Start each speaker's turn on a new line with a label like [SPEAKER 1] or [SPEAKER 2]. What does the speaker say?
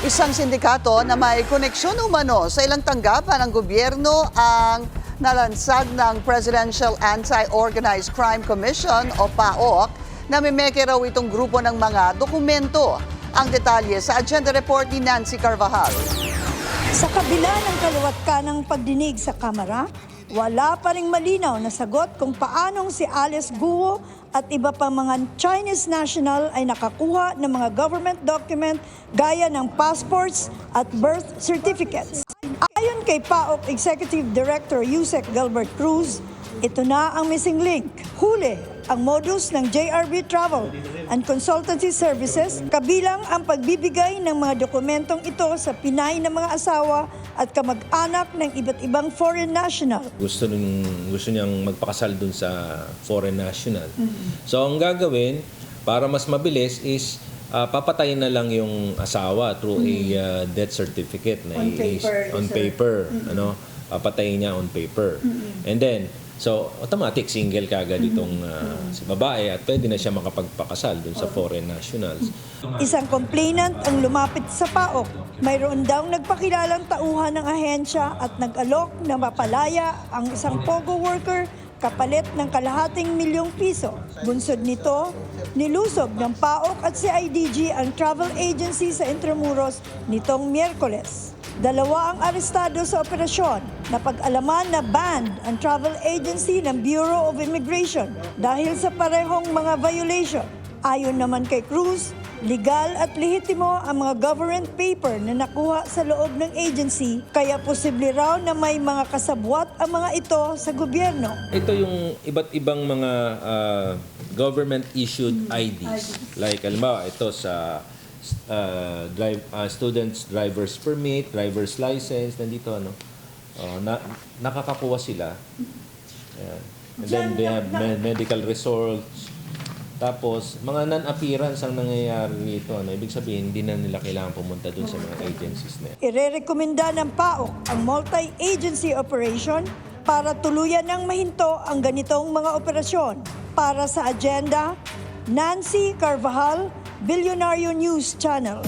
[SPEAKER 1] Isang sindikato na may koneksyon umano sa ilang tanggapan ng gobyerno ang nalansad ng Presidential Anti-Organized Crime Commission o PAOK na mimeke raw itong grupo ng mga dokumento. Ang detalye sa agenda report ni Nancy Carvajal.
[SPEAKER 2] Sa kabila ng kaluwat-kanang pagdinig sa Kamara, wala pa ring malinaw na sagot kung paanong si Alice Guo at iba pang mga Chinese national ay nakakuha ng mga government document gaya ng passports at birth certificates. Ayon kay PAOK Executive Director Yusek Gilbert Cruz, ito na ang missing link. Huli ang modus ng JRB Travel and Consultancy Services, kabilang ang pagbibigay ng mga dokumentong ito sa Pinay ng mga asawa at kamag-anak ng iba't ibang foreign national.
[SPEAKER 3] Gusto niyang magpakasal dun sa foreign national. So ang gagawin para mas mabilis is papatayin na lang yung asawa through a death certificate na on paper, ano, papatayin niya on paper. And then so, automatic single kagad itong si babae at pwede na siya makapagpakasal dun sa foreign nationals.
[SPEAKER 2] Isang complainant ang lumapit sa PAOK. Mayroon daw nagpakilalang tauhan ng ahensya at nag-alok na mapalaya ang isang POGO worker kapalit ng ₱250,000. Bunsod nito, nilusob ng PAOK at CIDG ang travel agency sa Intramuros nitong Miyerkules. 2 ang arestado sa operasyon. Napag-alaman na banned ang travel agency ng Bureau of Immigration dahil sa parehong mga violation. Ayon naman kay Cruz, legal at lehitimo ang mga government paper na nakuha sa loob ng agency, kaya posible raw na may mga kasabwat ang mga ito sa gobyerno.
[SPEAKER 3] Ito yung iba't ibang mga government-issued IDs. Like, alimbawa, ito sa students driver's permit, driver's license, nandito ano. Nakakakuha sila. Ayan. And then they have medical results. Tapos, mga non-appearance ang nangyayari rito. Ano? Ibig sabihin, hindi na nila kailangan pumunta dun sa mga agencies na yan.
[SPEAKER 2] Irerekomenda ng PAOK ang multi-agency operation para tuluyan ng mahinto ang ganitong mga operasyon. Para sa agenda, Nancy Carvajal, Billionario News Channel.